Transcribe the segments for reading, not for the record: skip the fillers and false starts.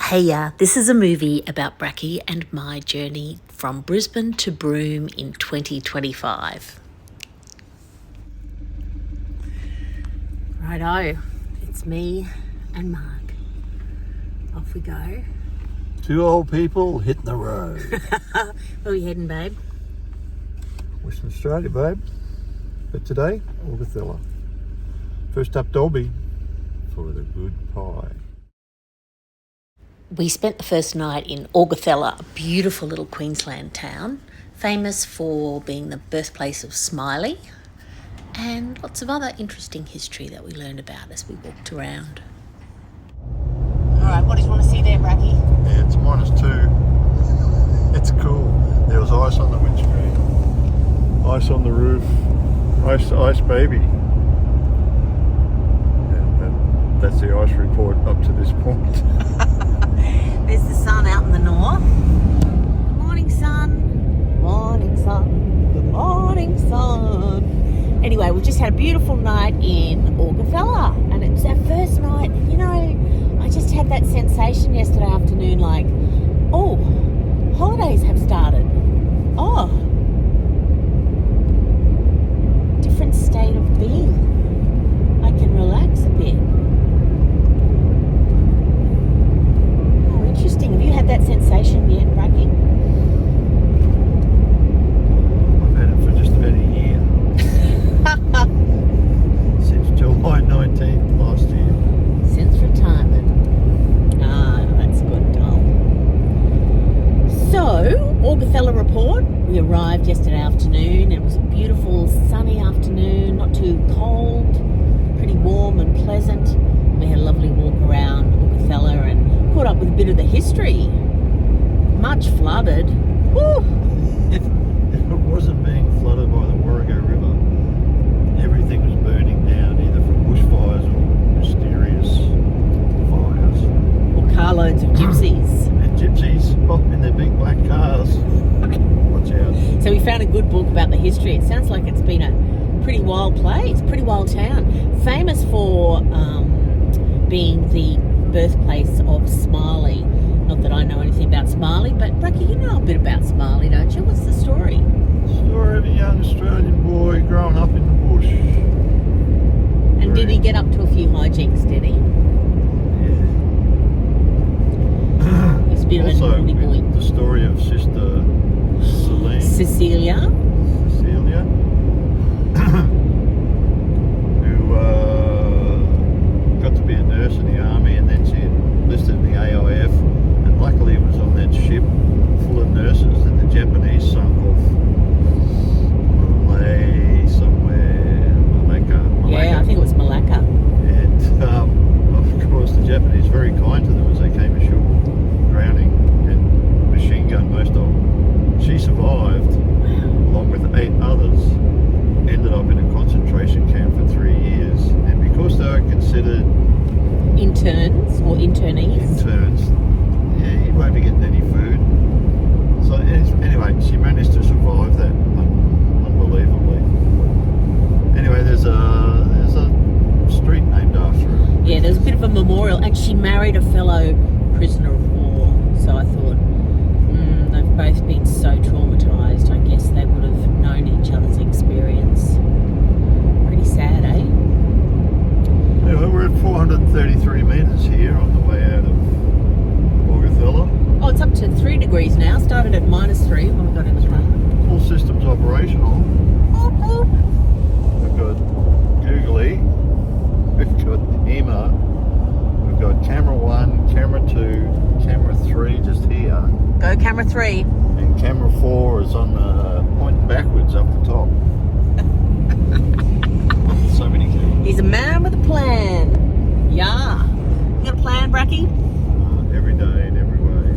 Hey, this is a movie about Bracky and my journey from Brisbane to Broome in 2025. Righto, it's me and Mark. Off we go. Two old people hitting the road. Where are we heading, babe? Western Australia, babe. But today, Augathella. First up, Dolby for the good pie. We spent the first night in Augathella, a beautiful little Queensland town, famous for being the birthplace of Smiley, and lots of other interesting history that we learned about as we walked around. Alright, what do you want to see there, Bracky? Yeah, it's -2. It's cool. There was ice on the windscreen, ice on the roof, ice baby. Yeah, that's the ice report up to this point. There's the sun out in the north. Good morning, sun. Morning, sun. Good morning, sun. Anyway, we just had a beautiful night in Augathella, and it's our first night. You know, I just had that sensation yesterday afternoon, like, oh, holidays have started. Oh, different state of being. I can relax a bit. Interesting. Have you had that sensation yet, Bracky? I've had it for just about a year. Since July 19th last year. Since retirement. Ah, that's good, doll. So, Augathella report. We arrived yesterday afternoon. It was a beautiful sunny afternoon, not too cold, pretty warm and pleasant. We had a lovely walk around Augathella and caught up with a bit of the history. Much flooded. Woo! If it wasn't being flooded by the Warrego River, everything was burning down, either from bushfires or mysterious fires. Or carloads of gypsies. And gypsies, in their big black cars. Watch out. So we found a good book about the history. It sounds like it's been a pretty wild place, pretty wild town. Famous for being the birthplace of Smiley. Not that I know anything about Smiley, but Bracky, you know a bit about Smiley, don't you? What's the story? Story of a young Australian boy growing up in the bush. And did he get up to a few hijinks, did he? Yeah. He's a bit of a naughty boy. The story of Sister Cecilia, who got to be a nurse in the army, and then she enlisted in the AIF, and luckily it was on that ship full of nurses, and the Japanese sunk off Malacca. Yeah, I think it was Malacca. And of course the Japanese were very kind to them as they came ashore, drowning and machine gunned most of them. She survived, along with 8 others, ended up in a concentration camp for 3 years, and because they were considered interns or internees, yeah, you won't be getting any food. So anyway, she managed to survive that unbelievably. Anyway, there's a street named after her. Yeah, there's a bit of a memorial, and she married a fellow prisoner of war. So I thought, they've both been so traumatised. I guess they would have known each other's experience. Pretty sad, eh? Anyway, we're at 433 metres here on the way out of Augathella. Oh, it's up to 3 degrees now. Started at -3 when we got in the car. All systems operational. We've got Googly, we've got EMA, we've got camera 1, camera 2, camera 3 just here, Go camera 3. and camera 4 is on pointing backwards up the top. So many cameras. He's a man with a plan. Yeah. You got a plan, Bracky? Every day in every way.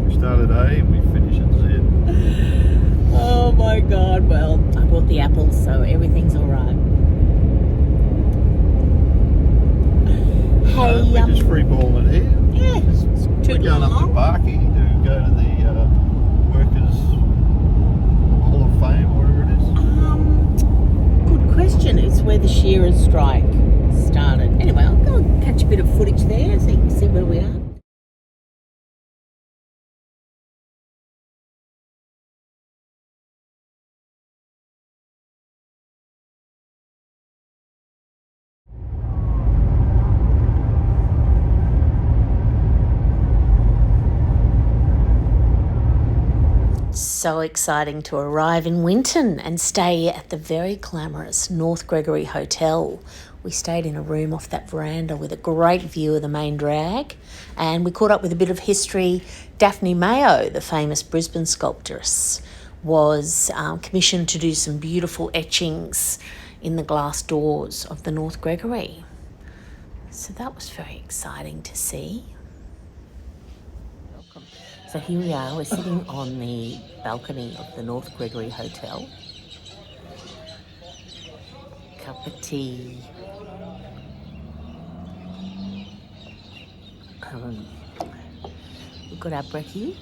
We start at A, we finish at Z. Oh my God. Well, I bought the apples, so everything's all right. Hey, We're just free balling it here. Yeah, it's We're tooting going up to along. Barkey to go to the Workers' Hall of Fame, or whatever it is. Good question. It's where the shearers' strike started. Anyway, I'll go and catch a bit of footage there so you can see where we are. So exciting to arrive in Winton and stay at the very glamorous North Gregory Hotel. We stayed in a room off that veranda with a great view of the main drag, and we caught up with a bit of history. Daphne Mayo, the famous Brisbane sculptress, was commissioned to do some beautiful etchings in the glass doors of the North Gregory. So that was very exciting to see. Welcome. So here we are, we're sitting on the balcony of the North Gregory Hotel. Cup of tea. We've got our brekkie.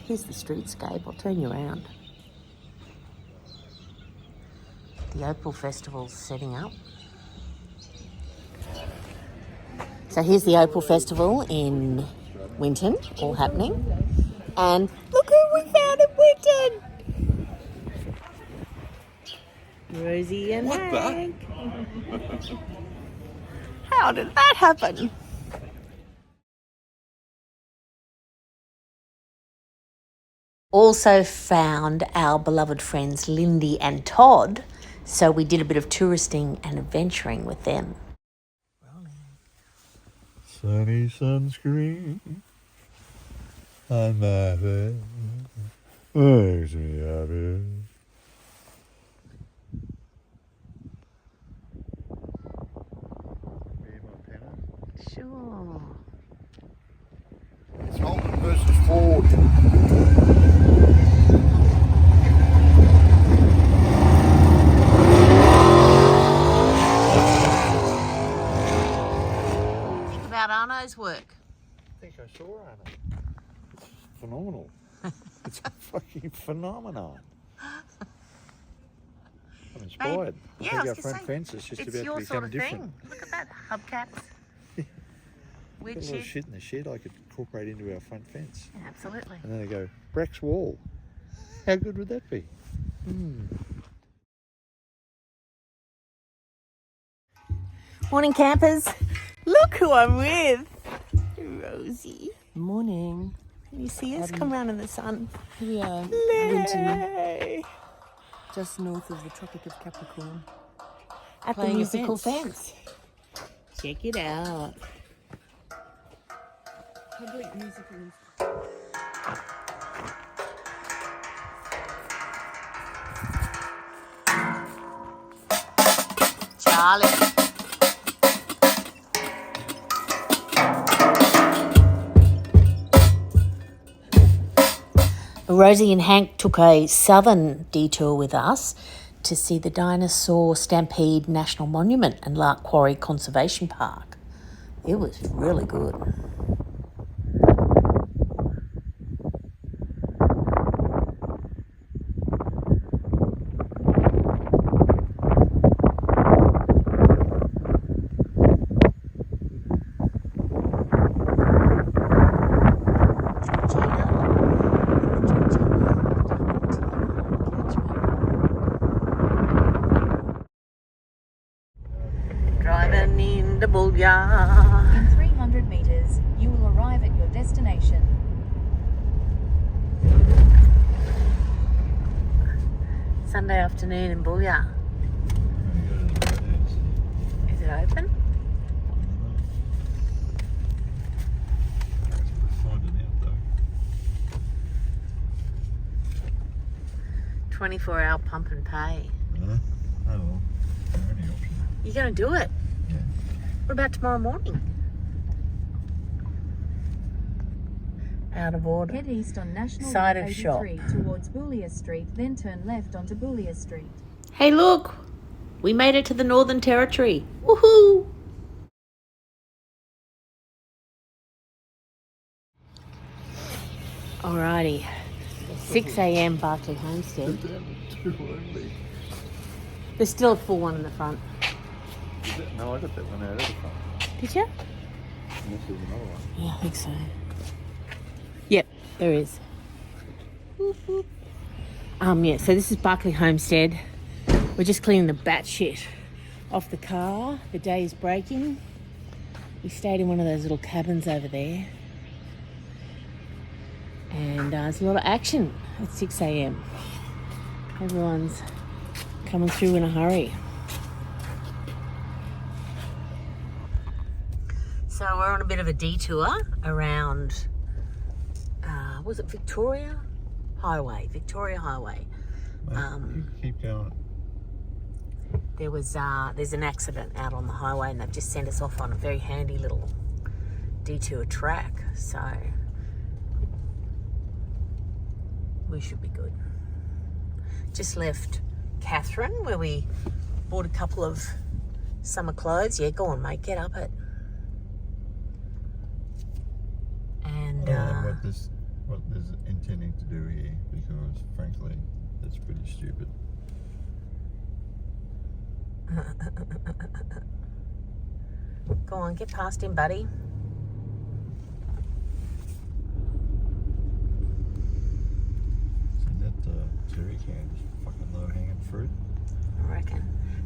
Here's the streetscape. I'll turn you around. The Opal Festival's setting up. So here's the Opal Festival in Winton, all happening. And look who we found in Winton! Rosie and Hank. How did that happen? Also found our beloved friends Lindy and Todd, so we did a bit of touristing and adventuring with them. Sunny sunscreen on my face makes me happy. Sure. It's Holden versus Ford. Think about Arno's work. I think I saw Anna. It's phenomenal. It's a fucking phenomenon. I'm inspired. Babe, I think our front fence is just it's about your to become sort of different. thing. Look at that, hubcaps. Got a lot of shit in the shed I could incorporate into our front fence. Yeah, absolutely. And then they go, Breck's wall. How good would that be? Morning, campers. Look who I'm with. Rosie. Morning. Can you see us? Come round in the sun. Here we are, Winton, Yay. just north of the Tropic of Capricorn. At the Playing a musical fence. fence. Check it out. Public musical. Charlie. Rosie and Hank took a southern detour with us to see the Dinosaur Stampede National Monument and Lark Quarry Conservation Park. It was really good. Driving in the bullyard. In 300 metres, you will arrive at your destination. Sunday afternoon in Bullia. Is it open? Finding out though. 24-hour pump and pay. Oh well, only option. You're going to do it? Yeah. What about tomorrow morning? Out of order. Head east on National Side Road of shop. 83 towards Boulia Street, then turn left onto Boulia Street. Hey, look! We made it to the Northern Territory. Woohoo! Alrighty. 6 a.m. Barclay Homestead. There's still a full one in the front. No, I got that one out of the front. Did you? Unless there's another one. Yeah, I think so. Yep, there is. Yeah, so this is Barclay Homestead. We're just cleaning the bat shit off the car. The day is breaking. We stayed in one of those little cabins over there. And there's a lot of action at 6 a.m. Everyone's coming through in a hurry. So we're on a bit of a detour around, was it Victoria Highway? Victoria Highway. You keep going. There's an accident out on the highway and they've just sent us off on a very handy little detour track. So we should be good. Just left Catherine where we bought a couple of summer clothes. Yeah, go on, mate, get up it. And what there's intending to do here, because frankly, that's pretty stupid. Go on, get past him, buddy. See that jerry can is fucking low hanging fruit. I reckon.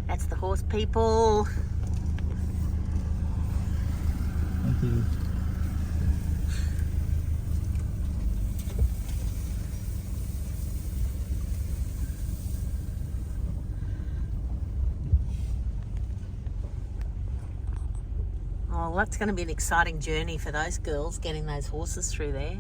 That's the horse people. Thank you. Oh, well, that's going to be an exciting journey for those girls, getting those horses through there.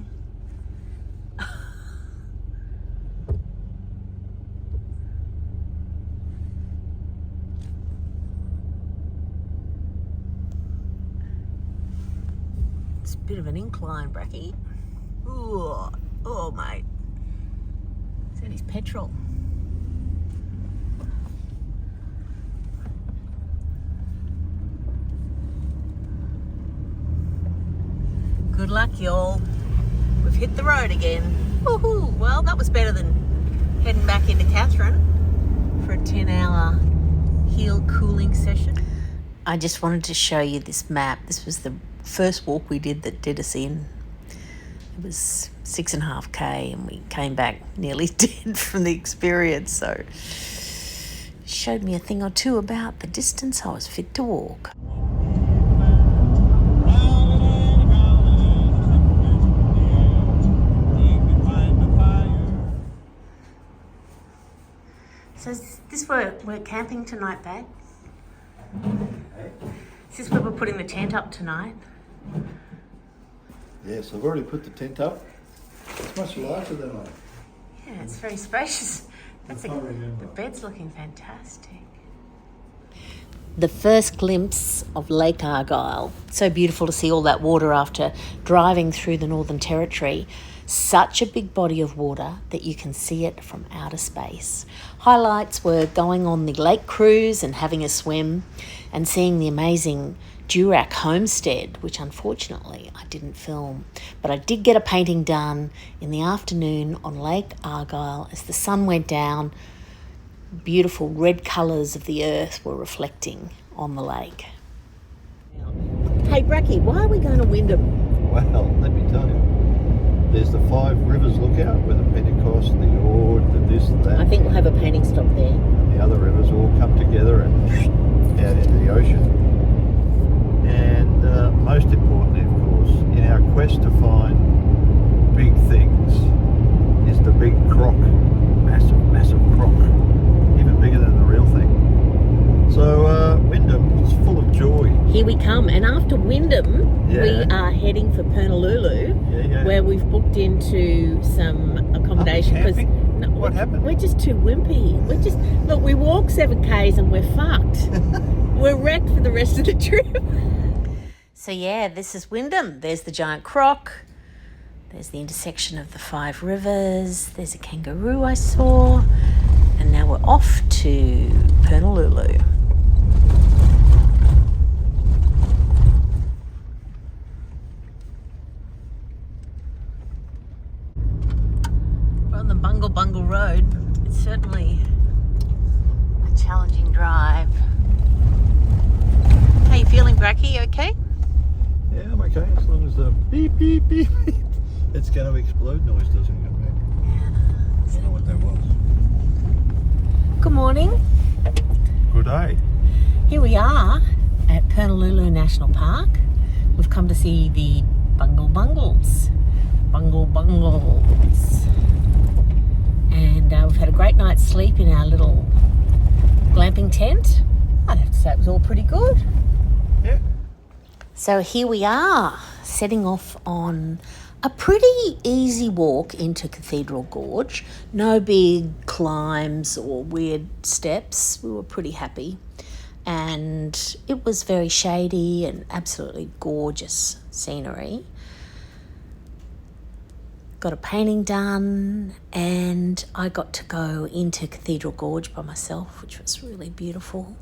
It's a bit of an incline, Bracky. Ooh, oh, mate. That is petrol. Good luck, y'all. We've hit the road again. Woohoo! Well, that was better than heading back into Catherine for a 10-hour heel cooling session. I just wanted to show you this map. This was the first walk we did that did us in. It was 6.5k and we came back nearly dead from the experience. So it showed me a thing or two about the distance I was fit to walk. So is this where we're camping tonight, Bad? Is this where we're putting the tent up tonight? Yes, I've already put the tent up. It's much larger than I. Yeah, it's very spacious. The remember. bed's looking fantastic. The first glimpse of Lake Argyle. So beautiful to see all that water after driving through the Northern Territory. Such a big body of water that you can see it from outer space. Highlights were going on the lake cruise and having a swim and seeing the amazing Durack homestead, which unfortunately I didn't film. But I did get a painting done in the afternoon on Lake Argyle as the sun went down. Beautiful red colours of the earth were reflecting on the lake. Hey Bracky, why are we going to Wyndham? Well, let me tell you. There's the Five Rivers lookout with the Pentecost, the Ord, the this, that. I think we'll have a painting stop there. The other rivers all come together and out into the ocean. And most importantly, of course, in our quest to find big things, is the big croc. Massive, massive croc. Even bigger than the real thing. So Wyndham is full of joy. Here we come, and after Wyndham, we are heading for Pernalulu, where we've booked into some accommodation. What happened? We're just too wimpy. Look, we walk 7k's and we're fucked. We're wrecked for the rest of the trip. So yeah, this is Wyndham. There's the giant croc. There's the intersection of the Five Rivers. There's a kangaroo I saw. And now we're off to Pernalulu. We're on the Bungle Road. It's certainly a challenging drive. How you feeling, Bracky? You okay? Yeah, I'm okay, as long as the beep, beep, beep, beep. It's going to explode noise doesn't come back. I don't know what that was. Good morning. Good day. Here we are at Pernalulu National Park. We've come to see the Bungles. Bungle Bungles. And we've had a great night's sleep in our little glamping tent. I'd have to say it was all pretty good. Yeah. So here we are, setting off on a pretty easy walk into Cathedral Gorge. No big climbs or weird steps. We were pretty happy. And it was very shady and absolutely gorgeous scenery. Got a painting done and I got to go into Cathedral Gorge by myself, which was really beautiful.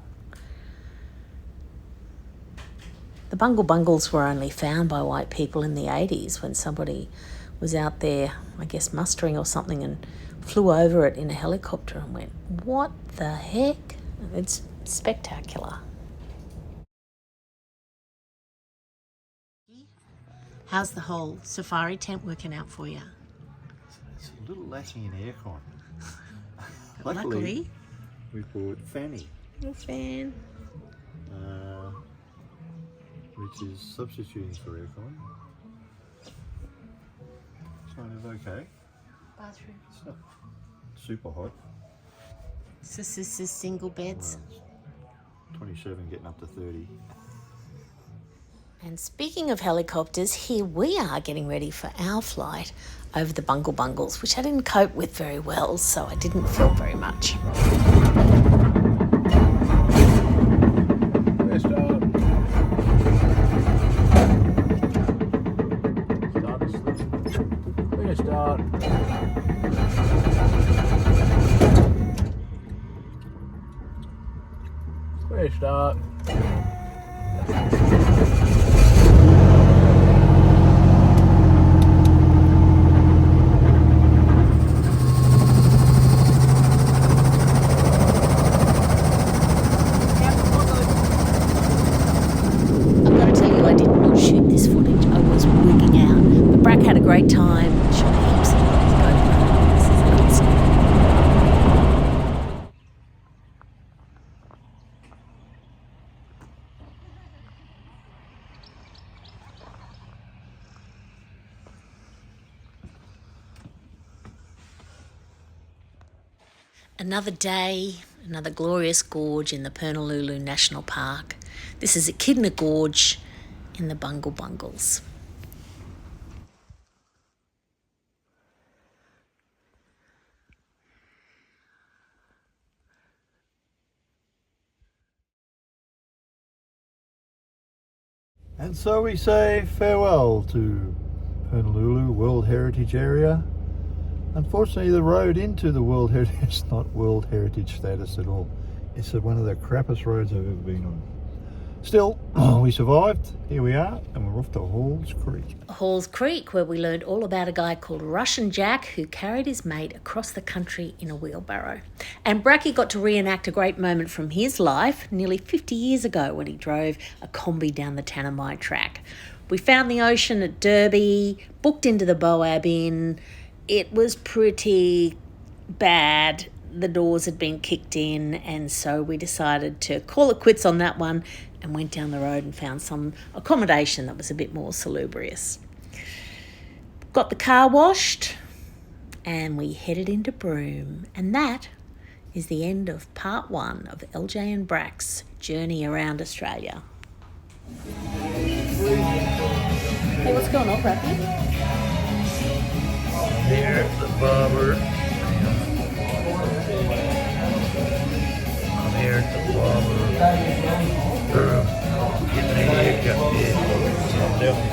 The Bungle Bungles were only found by white people in the 80s when somebody was out there, I guess mustering or something, and flew over it in a helicopter and went, what the heck? It's spectacular. How's the whole safari tent working out for you? It's a little lacking in aircon. Luckily, we bought Fanny, a fan. which is substituting for aircon. It's kind of okay. Bathroom. It's not super hot. So this is single beds. Well, it's 27 getting up to 30. And speaking of helicopters, here we are getting ready for our flight over the Bungle Bungles, which I didn't cope with very well, so I didn't film very much. Start. I've got to tell you, I did not shoot this footage. I was wigging out. But Brack had a great time. Shot heaps of his GoPro. This is a good story. Another day, another glorious gorge in the Purnululu National Park. This is Echidna Gorge in the Bungle Bungles. And so we say farewell to Purnululu World Heritage Area. Unfortunately, the road into the World Heritage is not World Heritage status at all. It's one of the crappiest roads I've ever been on. Still, we survived. Here we are, and we're off to Halls Creek. Halls Creek, where we learned all about a guy called Russian Jack who carried his mate across the country in a wheelbarrow. And Bracky got to reenact a great moment from his life nearly 50 years ago when he drove a combi down the Tanami track. We found the ocean at Derby, booked into the Boab Inn. It was pretty bad. The doors had been kicked in, and so we decided to call it quits on that one and went down the road and found some accommodation that was a bit more salubrious. Got the car washed and we headed into Broome, and that is the end of part 1 of LJ and Brack's journey around Australia. Hey, what's going on, Bracky? Here at the barber. I'm here at the barber. Getting a haircut here.